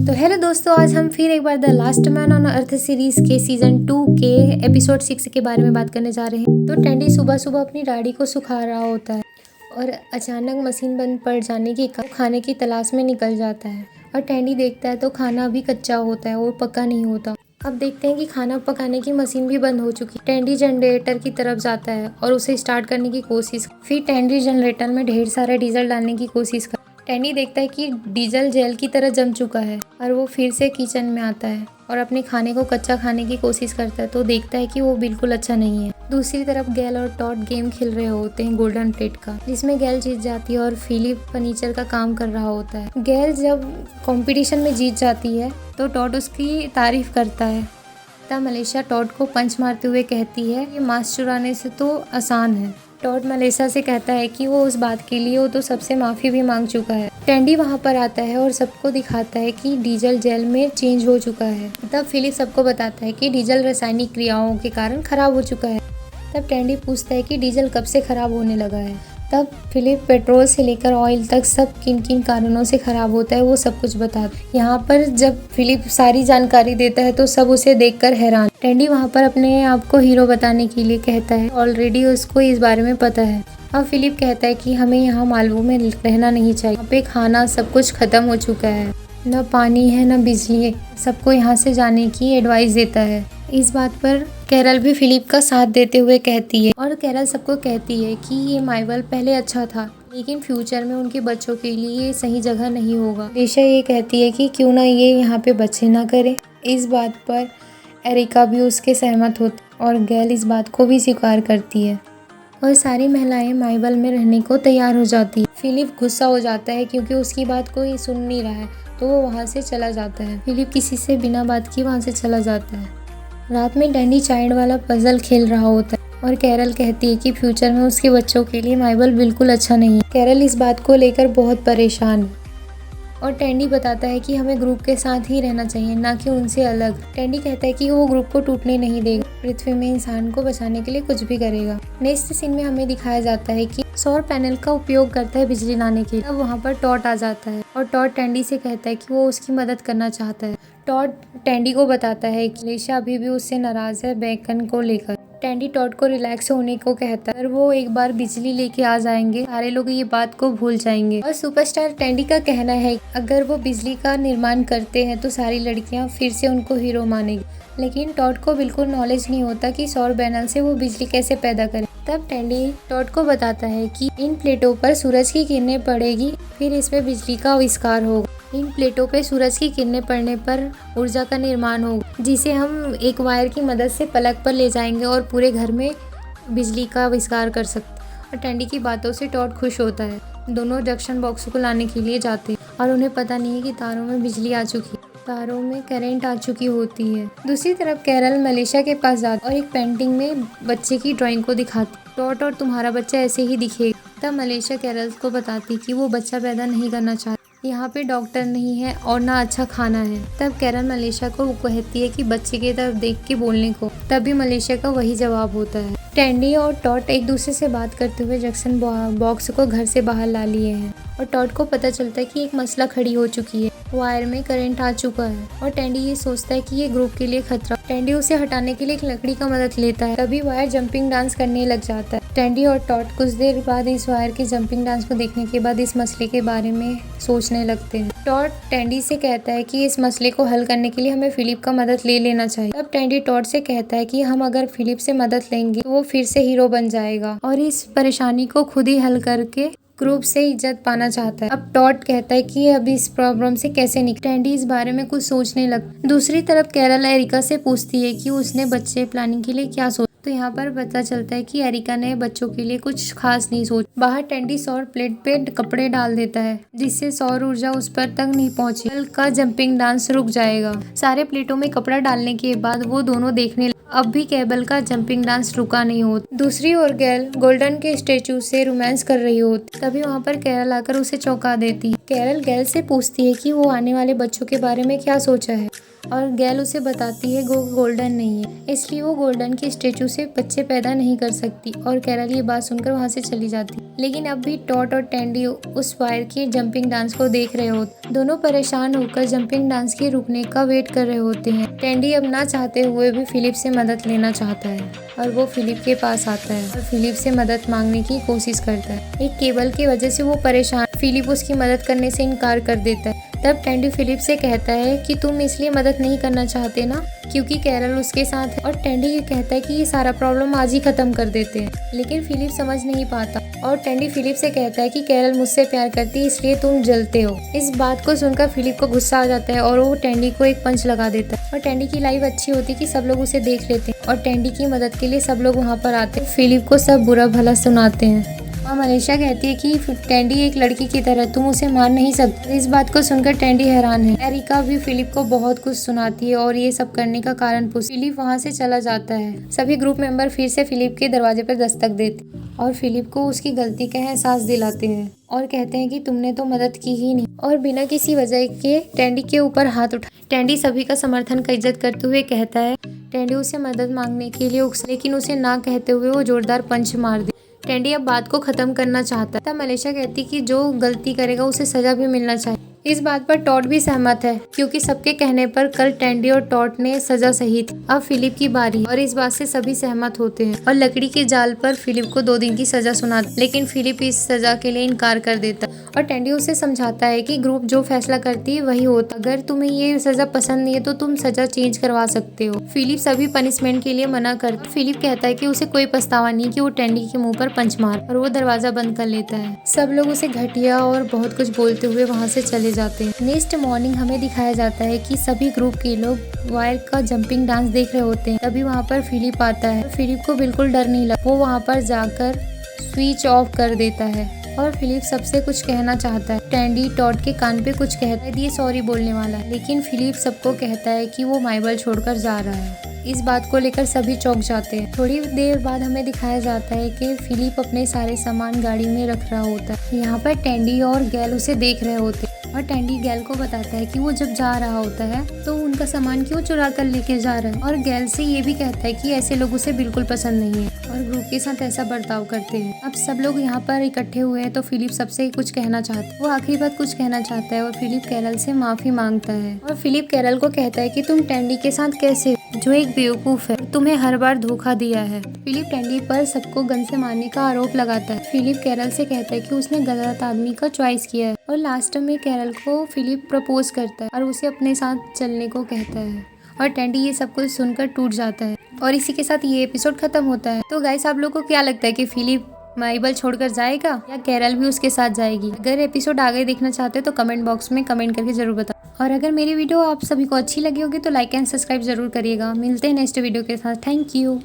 तो हेलो दोस्तों, आज हम फिर एक बार the last man on earth series के सीजन 2 के एपिसोड 6 के बारे में बात करने जा रहे हैं। तो टैंडी सुबह सुबह अपनी दाढ़ी को सुखा रहा होता है और अचानक मशीन बंद पड़ जाने के कारण खाने की तलाश में निकल जाता है। और टैंडी देखता है तो खाना भी कच्चा होता है, वो पका नहीं होता। अब देखते हैं कि खाना पकाने की मशीन भी बंद हो चुकी है। टैंडी जनरेटर की तरफ जाता है और उसे स्टार्ट करने की कोशिश। फिर टैंडी जनरेटर में ढेर सारा डीजल डालने की कोशिश कर। टैंडी देखता है कि डीजल जेल की तरह जम चुका है और वो फिर से किचन में आता है और अपने खाने को कच्चा खाने की कोशिश करता है तो देखता है कि वो बिल्कुल अच्छा नहीं है। दूसरी तरफ गैल और टॉड गेम खेल रहे होते हैं गोल्डन प्लेट का, जिसमें गैल जीत जाती है और फिलिप फर्नीचर का काम कर रहा होता है। गैल जब कंपटीशन में जीत जाती है तो टॉड उसकी तारीफ करता है। तब मलेशिया टॉड को पंच मारते हुए कहती है ये मांस चुराने से तो आसान है। टॉड मलेशिया से कहता है कि वो उस बात के लिए वो तो सबसे माफ़ी भी मांग चुका है। टैंडी वहाँ पर आता है और सबको दिखाता है कि डीजल जेल में चेंज हो चुका है। तब फिलिप सबको बताता है कि डीजल रासायनिक क्रियाओं के कारण खराब हो चुका है। तब टैंडी पूछता है कि डीजल कब से खराब होने लगा है। तब फिलिप पेट्रोल से लेकर ऑयल तक सब किन किन कारणों से खराब होता है वो सब कुछ बताता है। यहाँ पर जब फिलिप सारी जानकारी देता है तो सब उसे देखकर हैरान। टैंडी वहाँ पर अपने आप को हीरो बताने के लिए कहता है, ऑलरेडी उसको इस बारे में पता है। अब फिलिप कहता है कि हमें यहाँ मालवू में रहना नहीं चाहिए, यहाँ पे खाना सब कुछ खत्म हो चुका है, न पानी है न बिजली है, सबको यहाँ से जाने की एडवाइस देता है। इस बात पर कैरल भी फिलिप का साथ देते हुए कहती है और कैरल सबको कहती है कि ये माइवल पहले अच्छा था लेकिन फ्यूचर में उनके बच्चों के लिए ये सही जगह नहीं होगा। रेशा ये कहती है कि क्यों ना ये यहाँ पे बच्चे ना करे। इस बात पर एरिका भी उसके सहमत होती और गैल इस बात को भी स्वीकार करती है और सारी महिलाएं माइवल में रहने को तैयार हो जाती है। फिलिप गुस्सा हो जाता है क्योंकि उसकी बात कोई सुन नहीं रहा है तो वो वहाँ से चला जाता है। फिलिप किसी से बिना बात किए वहाँ से चला जाता है। रात में टैंडी चाइल्ड वाला पजल खेल रहा होता है और कैरल कहती है कि फ्यूचर में उसके बच्चों के लिए माइवल बिल्कुल अच्छा नहीं है। कैरल इस बात को लेकर बहुत परेशान है और टैंडी बताता है कि हमें ग्रुप के साथ ही रहना चाहिए, ना कि उनसे अलग। टैंडी कहता है कि वो ग्रुप को टूटने नहीं देगा, पृथ्वी में इंसान को बचाने के लिए कुछ भी करेगा। नेक्स्ट सीन में हमें दिखाया जाता है कि सौर पैनल का उपयोग करता है बिजली लाने के लिए। अब वहाँ पर टॉड आ जाता है और टॉड टैंडी से कहता है कि वो उसकी मदद करना चाहता है। टॉड टैंडी को बताता है कि मलेशिया अभी भी उससे नाराज है बेकन को लेकर। टैंडी टॉड को रिलैक्स होने को कहता है और वो एक बार बिजली लेके आ जाएंगे सारे लोग ये बात को भूल जाएंगे। और सुपरस्टार टैंडी का कहना है अगर वो बिजली का निर्माण करते हैं तो सारी लड़कियां फिर से उनको हीरो मानेगी, लेकिन टॉड को बिल्कुल नॉलेज नहीं होता कि सौर पैनल से वो बिजली कैसे पैदा करे। तब टैंडी टॉड को बताता है कि इन प्लेटों पर सूरज की किरणें पड़ेगी, फिर इसमें बिजली का आविष्कार होगा। इन प्लेटों पे सूरज की किरणें पड़ने पर ऊर्जा का निर्माण होगा, जिसे हम एक वायर की मदद से पलक पर ले जाएंगे और पूरे घर में बिजली का आविष्कार कर सकते हैं। और टैंडी की बातों से टॉड खुश होता है। दोनों जंक्शन बॉक्स को लाने के लिए जाते हैं और उन्हें पता नहीं है कि तारों में बिजली आ चुकी है, तारों में करंट आ चुकी होती है। दूसरी तरफ कैरल मलेशिया के पास जाती और एक पेंटिंग में बच्चे की ड्राइंग को दिखाती। टॉड और तुम्हारा बच्चा ऐसे ही दिखेगा। तब मलेशिया कैरल को बताती कि वो बच्चा पैदा नहीं करना चाहती, यहाँ पे डॉक्टर नहीं है और ना अच्छा खाना है। तब कैरल मलेशिया को कहती है कि बच्चे की तरफ देख के बोलने को, तभी मलेशिया का वही जवाब होता है। टैंडी और टॉड एक दूसरे से बात करते हुए जंक्शन बॉक्स को घर से बाहर ला लिए हैं और टॉड को पता चलता है कि एक मसला खड़ी हो चुकी है, वायर में करंट आ चुका है और टैंडी ये सोचता है कि ये ग्रुप के लिए खतरा। टैंडी उसे हटाने के लिए एक लकड़ी का मदद लेता है, तभी वायर जंपिंग डांस करने लग जाता है। टैंडी और टॉड कुछ देर बाद इस वायर के जंपिंग डांस को देखने के बाद इस मसले के बारे में सोचने लगते हैं। टॉड टैंडी से कहता है कि इस मसले को हल करने के लिए हमें फिलिप का मदद ले लेना चाहिए। तब टैंडी टॉड से कहता है कि हम अगर फिलिप से मदद लेंगे तो वो फिर से हीरो बन जाएगा और इस परेशानी को खुद ही हल करके ग्रुप से इज्जत पाना चाहता है। अब टॉड कहता है कि अब इस प्रॉब्लम से कैसे निकले। टैंडी इस बारे में कुछ सोचने लगता। दूसरी तरफ कैरल एरिका से पूछती है कि उसने बच्चे प्लानिंग के लिए क्या सोचा, तो यहाँ पर पता चलता है कि एरिका ने बच्चों के लिए कुछ खास नहीं सोचा। बाहर टैंडी सौर प्लेट पे कपड़े डाल देता है जिससे सौर ऊर्जा उस पर तक नहीं पहुंची। कल का जंपिंग डांस रुक जाएगा। सारे प्लेटों में कपड़ा डालने के बाद वो दोनों देखने अब भी कैरल का जंपिंग डांस रुका नहीं होता। दूसरी ओर गैल गोल्डन के स्टेचू से रोमांस कर रही होती। तभी वहाँ पर कैरल आकर उसे चौंका देती है। कैरल गैल से पूछती है कि वो आने वाले बच्चों के बारे में क्या सोचा है और गैल उसे बताती है वो गोल्डन नहीं है, इसलिए वो गोल्डन के स्टेचू से बच्चे पैदा नहीं कर सकती। और कैरल ये बात सुनकर वहाँ से चली जाती। लेकिन अब भी टॉट और टैंडी उस वायर के जंपिंग डांस को देख रहे होते। दोनों परेशान होकर जंपिंग डांस के रुकने का वेट कर रहे होते हैं। टैंडी अब ना चाहते हुए भी फिलिप से मदद लेना चाहता है और वो फिलिप के पास आता है और फिलिप से मदद मांगने की कोशिश करता है। एक केबल की वजह से वो परेशान। फिलिप उसकी मदद करने से इनकार कर देता है। तब टैंडी फिलिप से कहता है कि तुम इसलिए मदद नहीं करना चाहते ना क्योंकि कैरल उसके साथ है। और टैंडी ये कहता है कि ये सारा प्रॉब्लम आज ही खत्म कर देते हैं। लेकिन फिलिप समझ नहीं पाता और टैंडी फिलिप से कहता है कि कैरल मुझसे प्यार करती है इसलिए तुम जलते हो। इस बात को सुनकर फिलिप को गुस्सा आ जाता है और वो टैंडी को एक पंच लगा देता है। और टैंडी की लाइफ अच्छी होती है कि सब लोग उसे देख लेते हैं और टैंडी की मदद के लिए सब लोग वहाँ पर आते हैं। फिलिप को सब बुरा भला सुनाते हैं। मलेशिया कहती है कि टैंडी एक लड़की की तरह तुम उसे मार नहीं सकते। इस बात को सुनकर टैंडी हैरान है। एरिका भी फिलिप को बहुत कुछ सुनाती है और ये सब करने का कारण पूछती। फिलिप वहाँ से चला जाता है। सभी ग्रुप मेंबर फिर से फिलिप के दरवाजे पर दस्तक देते और फिलिप को उसकी गलती का एहसास दिलाते हैं और कहते हैं कि तुमने तो मदद की ही नहीं और बिना किसी वजह के टैंडी के ऊपर हाथ उठा। टैंडी सभी का समर्थन का इज्जत करते हुए कहता है। टैंडी उसे मदद मांगने के लिए लेकिन उसे ना कहते हुए वो जोरदार पंच मार दे। टैंडी अब बात को खत्म करना चाहता था। मलेशिया कहती कि जो गलती करेगा उसे सजा भी मिलना चाहिए। इस बात पर टॉट भी सहमत है क्योंकि सबके कहने पर कल टैंडी और टॉट ने सजा सही थी। अब फिलिप की बारी है और इस बात से सभी सहमत होते हैं और लकड़ी के जाल पर फिलिप को 2 दिन की सजा सुनाते। लेकिन फिलिप इस सजा के लिए इनकार कर देता और टैंडी उसे समझाता है कि ग्रुप जो फैसला करती है वही होता। अगर तुम्हें ये सजा पसंद नहीं है तो तुम सजा चेंज करवा सकते हो। फिलिप सभी पनिशमेंट के लिए मना करता। फिलिप कहता है कि उसे कोई पछतावा नहीं कि वो टैंडी के मुंह पर पंच मार और वो दरवाजा बंद कर लेता है। सब लोग उसे घटिया और बहुत कुछ बोलते हुए वहाँ से चले जाते हैं। नेक्स्ट मॉर्निंग हमें दिखाया जाता है कि सभी ग्रुप के लोग वायर का जंपिंग डांस देख रहे होते हैं। तभी वहाँ पर फिलिप आता है। फिलिप को बिल्कुल डर नहीं लगता। वो वहाँ पर जाकर स्विच ऑफ कर देता है और फिलिप सबसे कुछ कहना चाहता है। टैंडी टॉट के कान पे कुछ कहता है, ये सॉरी बोलने वाला है। लेकिन फिलिप सबको कहता है कि वो माइबल छोड़कर जा रहा है। इस बात को लेकर सभी चौंक जाते हैं। थोड़ी देर बाद हमें दिखाया जाता है कि फिलिप अपने सारे सामान गाड़ी में रख रहा होता है। यहाँ पर टैंडी और गैल उसे देख रहे होते हैं और टैंडी गैल को बताता है कि वो जब जा रहा होता है तो उनका सामान क्यों चुरा कर लेके जा रहा है। और गैल से ये भी कहता है कि ऐसे लोग उसे बिल्कुल पसंद नहीं है और ग्रुप के साथ ऐसा बर्ताव करते हैं। अब सब लोग यहाँ पर इकट्ठे हुए हैं तो फिलिप सबसे कुछ कहना चाहता है। वो आखिरी बात कुछ कहना चाहता है और फिलिप कैरल से माफी मांगता है और फिलिप कैरल को कहता है कि तुम टैंडी के साथ कैसे, जो एक बेवकूफ है, तुम्हें हर बार धोखा दिया है। फिलिप टैंडी पर सबको गन से मारने का आरोप लगाता है। फिलिप कैरल से कहता है कि उसने गलत आदमी का चॉइस किया है और लास्ट में कैरल को फिलिप प्रपोज करता है और उसे अपने साथ चलने को कहता है और टैंडी ये सब कुछ सुनकर टूट जाता है और इसी के साथ ये एपिसोड खत्म होता है। तो गाइस, आप लोगों को क्या लगता है कि फिलिप माइबल छोड़कर जाएगा या कैरल भी उसके साथ जाएगी? अगर एपिसोड आगे देखना चाहते हो तो कमेंट बॉक्स में कमेंट करके जरूर बताओ। और अगर मेरी वीडियो आप सभी को अच्छी लगी होगी तो लाइक एंड सब्सक्राइब जरूर करिएगा। मिलते हैं नेक्स्ट वीडियो के साथ। Thank you.